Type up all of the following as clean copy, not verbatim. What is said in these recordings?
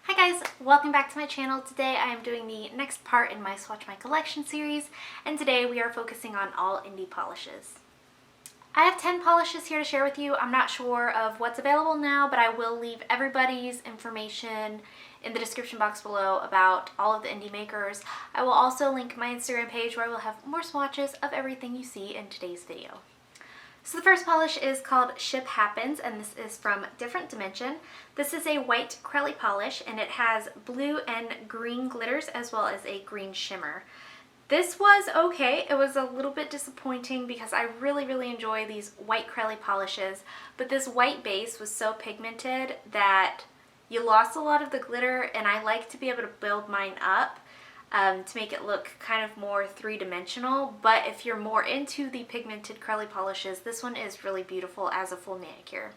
Hi guys, welcome back to my channel. Today I am doing the next part in my Swatch My Collection series, and today we are focusing on all indie polishes. I have 10 polishes here to share with you. I'm not sure of what's available now, but I will leave everybody's information in the description box below about all of the indie makers. I will also link my Instagram page where I will have more swatches of everything you see in today's video. So the first polish is called Ship Happens, and this is from Different Dimension. This is a white Girly polish, and it has blue and green glitters as well as a green shimmer. This was okay. It was a little bit disappointing because I really enjoy these white Girly polishes, but this white base was so pigmented that you lost a lot of the glitter, and I like to be able to build mine up to make it look kind of more three-dimensional. But if you're more into the pigmented Girly polishes, this one is really beautiful as a full manicure.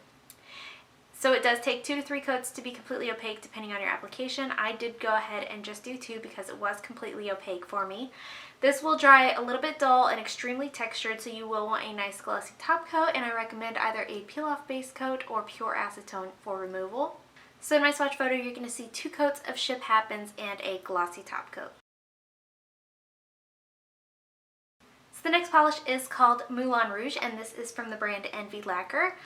So it does take 2 to 3 coats to be completely opaque depending on your application. I did go ahead and just do 2 because it was completely opaque for me. This will dry a little bit dull and extremely textured, so you will want a nice glossy top coat, and I recommend either a peel-off base coat or pure acetone for removal. So in my swatch photo, you're going to see 2 coats of Ship Happens and a glossy top coat. So the next polish is called Moulin Rouge, and this is from the brand Envy Lacquer.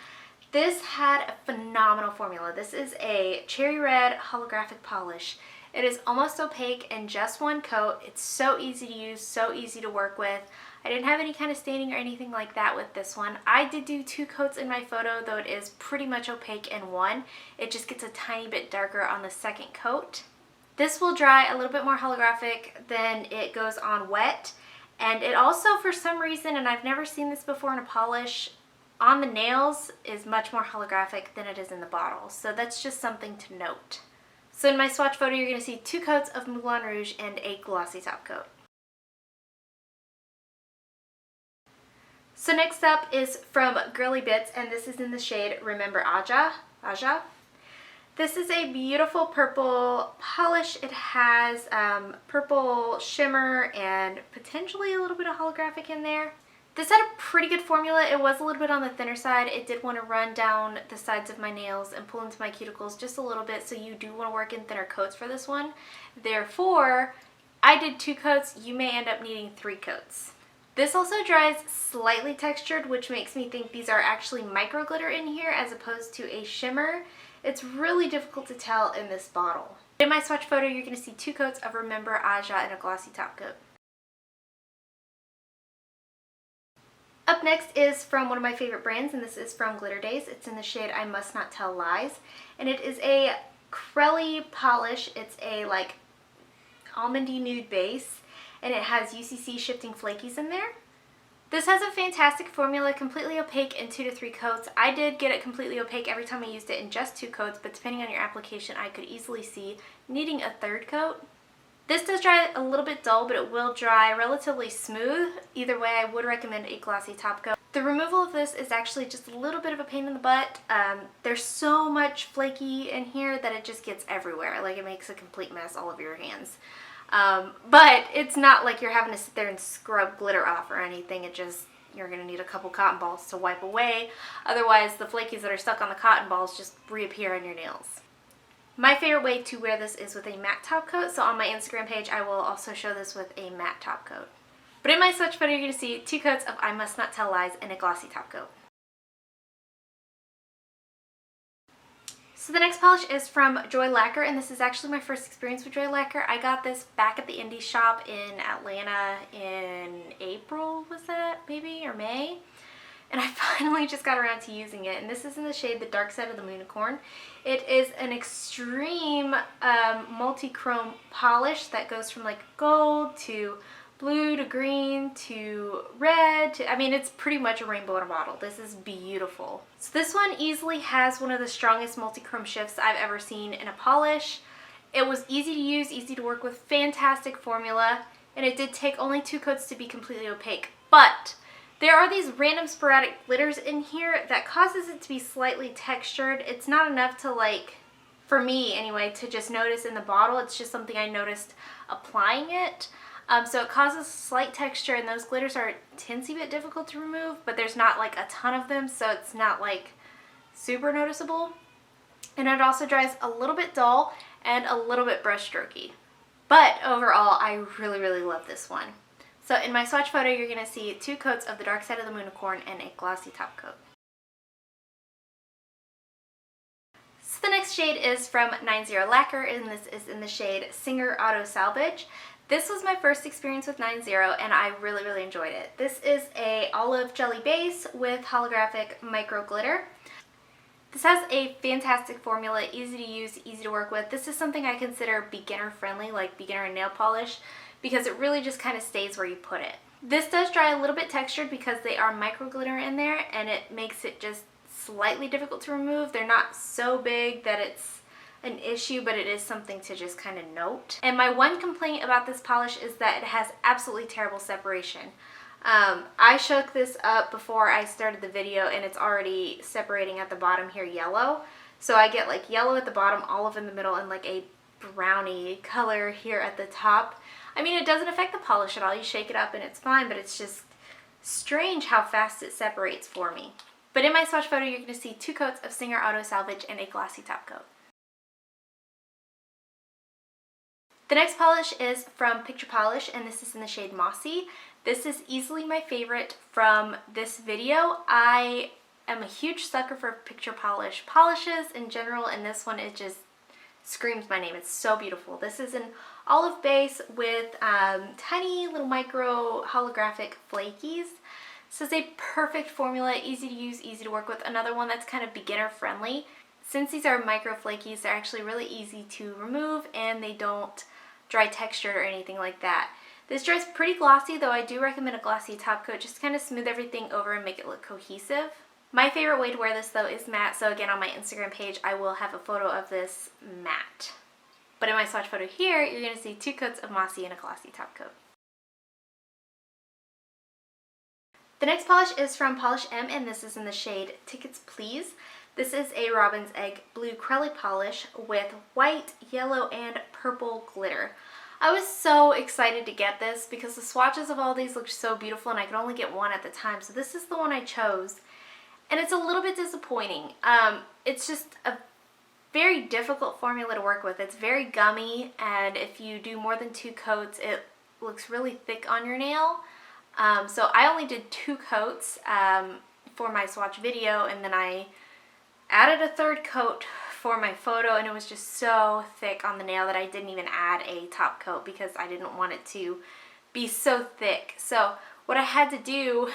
This had a phenomenal formula. This is a cherry red holographic polish. It is almost opaque in just 1 coat. It's so easy to use, so easy to work with. I didn't have any kind of staining or anything like that with this one. I did do 2 coats in my photo, though it is pretty much opaque in 1. It just gets a tiny bit darker on the second coat. This will dry a little bit more holographic than it goes on wet. And it also, for some reason, and I've never seen this before in a polish, on the nails is much more holographic than it is in the bottle. So that's just something to note. So in my swatch photo, you're going to see 2 coats of Moulin Rouge and a glossy top coat. So next up is from Girly Bits, and this is in the shade Remember Aja. This is a beautiful purple polish. It has purple shimmer and potentially a little bit of holographic in there. This had a pretty good formula. It was a little bit on the thinner side. It did want to run down the sides of my nails and pull into my cuticles just a little bit, so you do want to work in thinner coats for this one. Therefore, I did 2 coats. You may end up needing 3 coats. This also dries slightly textured, which makes me think these are actually micro glitter in here as opposed to a shimmer. It's really difficult to tell in this bottle. In my swatch photo, you're going to see 2 coats of Remember Aja and a glossy top coat. Up next is from one of my favorite brands, and this is from Daze. It's in the shade I Must Not Tell Lies, and it is a Girly polish. It's a like almondy nude base, and it has UCC shifting flakies in there. This has a fantastic formula, completely opaque in 2 to 3 coats. I did get it completely opaque every time I used it in just 2 coats, but depending on your application, I could easily see needing a 3rd coat. This does dry a little bit dull, but it will dry relatively smooth. Either way, I would recommend a glossy top coat. The removal of this is actually just a little bit of a pain in the butt. There's so much flaky in here that it just gets everywhere. Like, it makes a complete mess all over your hands. But it's not like you're having to sit there and scrub glitter off or anything. It just, you're going to need a couple cotton balls to wipe away. Otherwise, the flakies that are stuck on the cotton balls just reappear on your nails. My favorite way to wear this is with a matte top coat, so on my Instagram page I will also show this with a matte top coat. But in my swatch photo, you're going to see 2 coats of I Must Not Tell Lies and a glossy top coat. So the next polish is from Joy Lacquer, and this is actually my first experience with Joy Lacquer. I got this back at the indie shop in Atlanta in April, was that maybe, or May? And I finally just got around to using it, and this is in the shade The Dark Side of the Moon-icorn. It is an extreme multi-chrome polish that goes from like gold to blue to green to red to, I mean, it's pretty much a rainbow in a bottle. This is beautiful. So this one easily has one of the strongest multi-chrome shifts I've ever seen in a polish. It was easy to use, easy to work with, fantastic formula, and it did take only 2 coats to be completely opaque. But there are these random sporadic glitters in here that causes it to be slightly textured. It's not enough to, like, for me anyway, to just notice in the bottle. It's just something I noticed applying it. So it causes slight texture, and those glitters are a teensy bit difficult to remove, but there's not like a ton of them, so it's not like super noticeable. And it also dries a little bit dull, and a little bit brush strokey. But overall, I really, really love this one. So in my swatch photo, you're going to see 2 coats of the Dark Side of the Moon-icorn and a glossy top coat. So the next shade is from 90 Lacquer, and this is in the shade Singer Auto Salvage. This was my first experience with 90 and I really, really enjoyed it. This is a olive jelly base with holographic micro glitter. This has a fantastic formula, easy to use, easy to work with. This is something I consider beginner friendly, like beginner nail polish, because it really just kind of stays where you put it. This does dry a little bit textured because they are micro glitter in there, and it makes it just slightly difficult to remove. They're not so big that it's an issue, but it is something to just kind of note. And my one complaint about this polish is that it has absolutely terrible separation. I shook this up before I started the video and it's already separating at the bottom here yellow. So I get like yellow at the bottom, olive in the middle, and like a brownie color here at the top. I mean, it doesn't affect the polish at all. You shake it up and it's fine, but it's just strange how fast it separates for me. But in my swatch photo, you're going to see 2 coats of Singer Auto Salvage and a glossy top coat. The next polish is from Picture Polish, and this is in the shade Mossy. This is easily my favorite from this video. I am a huge sucker for Picture Polish polishes in general, and this one, it just screams my name. It's so beautiful. This is an olive base with tiny little micro holographic flakies. This is a perfect formula, easy to use, easy to work with. Another one that's kind of beginner friendly. Since these are micro flakies, they're actually really easy to remove and they don't dry textured or anything like that. This dries pretty glossy, though I do recommend a glossy top coat just to kind of smooth everything over and make it look cohesive. My favorite way to wear this though is matte, so again on my Instagram page I will have a photo of this matte. But in my swatch photo here, you're going to see 2 coats of Mossy and a glossy top coat. The next polish is from Polish M, and this is in the shade Tickets Please. This is a Robin's Egg Blue Crelly polish with white, yellow, and purple glitter. I was so excited to get this because the swatches of all these looked so beautiful and I could only get one at the time, so this is the one I chose. And it's a little bit disappointing. It's just a very difficult formula to work with. It's very gummy, and if you do more than 2 coats, it looks really thick on your nail. So I only did 2 coats for my swatch video, and then I added a 3rd coat for my photo, and it was just so thick on the nail that I didn't even add a top coat because I didn't want it to be so thick. So what I had to do,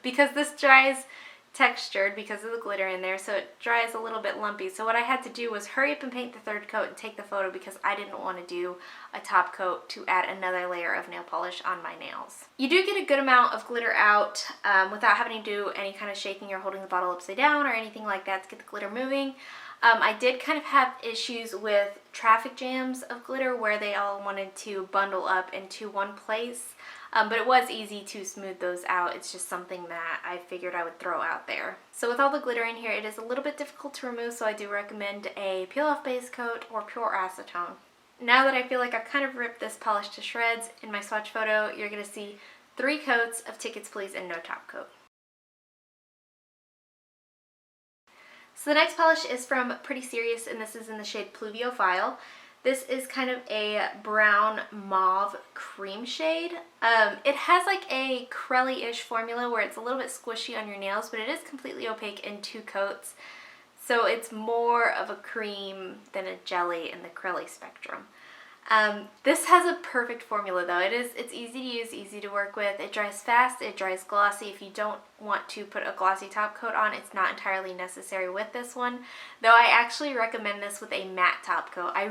because this dries textured because of the glitter in there, so it dries a little bit lumpy. So what I had to do was hurry up and paint the 3rd coat and take the photo because I didn't want to do a top coat to add another layer of nail polish on my nails. You do get a good amount of glitter out without having to do any kind of shaking or holding the bottle upside down or anything like that to get the glitter moving. I did kind of have issues with traffic jams of glitter where they all wanted to bundle up into one place. But it was easy to smooth those out. It's just something that I figured I would throw out there. So with all the glitter in here, it is a little bit difficult to remove, so I do recommend a peel-off base coat or pure acetone. Now that I feel like I've kind of ripped this polish to shreds, in my swatch photo, you're going to see 3 coats of Tickets Please and no top coat. So the next polish is from Pretty Serious, and this is in the shade Pluviophile. This is kind of a brown mauve cream shade. It has like a crelly-ish formula where it's a little bit squishy on your nails, but it is completely opaque in 2 coats. So it's more of a cream than a jelly in the crelly spectrum. This has a perfect formula though. It's easy to use, easy to work with. It dries fast, it dries glossy. If you don't want to put a glossy top coat on, it's not entirely necessary with this one. Though I actually recommend this with a matte top coat. I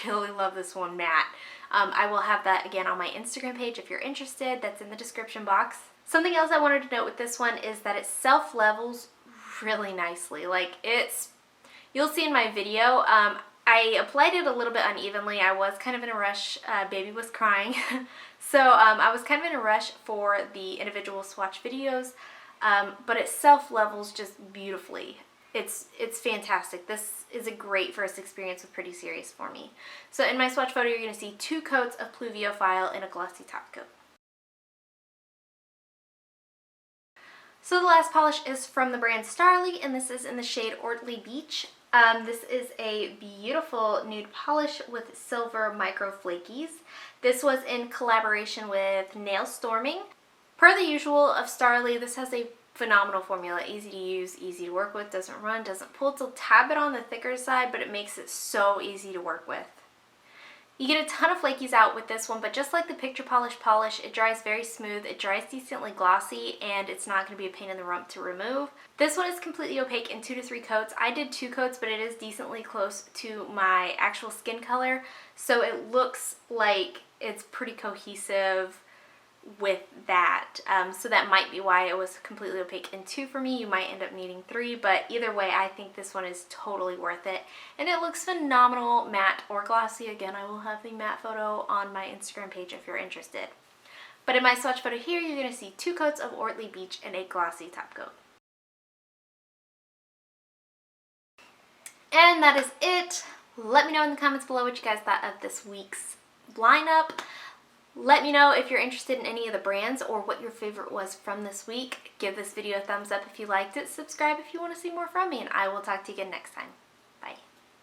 really love this one matte. I will have that again on my Instagram page if you're interested. That's in the description box. Something else I wanted to note with this one is that it self-levels really nicely. Like you'll see in my video, I applied it a little bit unevenly. I was kind of in a rush. Baby was crying. So I was kind of in a rush for the individual swatch videos, but it self-levels just beautifully. It's fantastic. This is a great first experience with Pretty Serious for me. So in my swatch photo, you're going to see 2 coats of Pluviophile and a glossy top coat. So the last polish is from the brand Starrily, and this is in the shade Ortley Beach. This is a beautiful nude polish with silver micro flakies. This was in collaboration with Nail Storming. Per the usual of Starrily, this has a phenomenal formula. Easy to use, easy to work with, doesn't run, doesn't pull. It's a tad bit on the thicker side, but it makes it so easy to work with. You get a ton of flakies out with this one, but just like the picture polish, it dries very smooth, it dries decently glossy, and it's not going to be a pain in the rump to remove. This one is completely opaque in 2 to 3 coats. I did 2 coats, but it is decently close to my actual skin color, so it looks like it's pretty cohesive with that. So that might be why it was completely opaque in 2 for me. You might end up needing 3, but either way, I think this one is totally worth it. And it looks phenomenal, matte or glossy. Again, I will have the matte photo on my Instagram page if you're interested. But in my swatch photo here, you're going to see 2 coats of Ortley Beach and a glossy top coat. And that is it. Let me know in the comments below what you guys thought of this week's lineup. Let me know if you're interested in any of the brands or what your favorite was from this week. Give this video a thumbs up if you liked it. Subscribe if you want to see more from me, and I will talk to you again next time. Bye.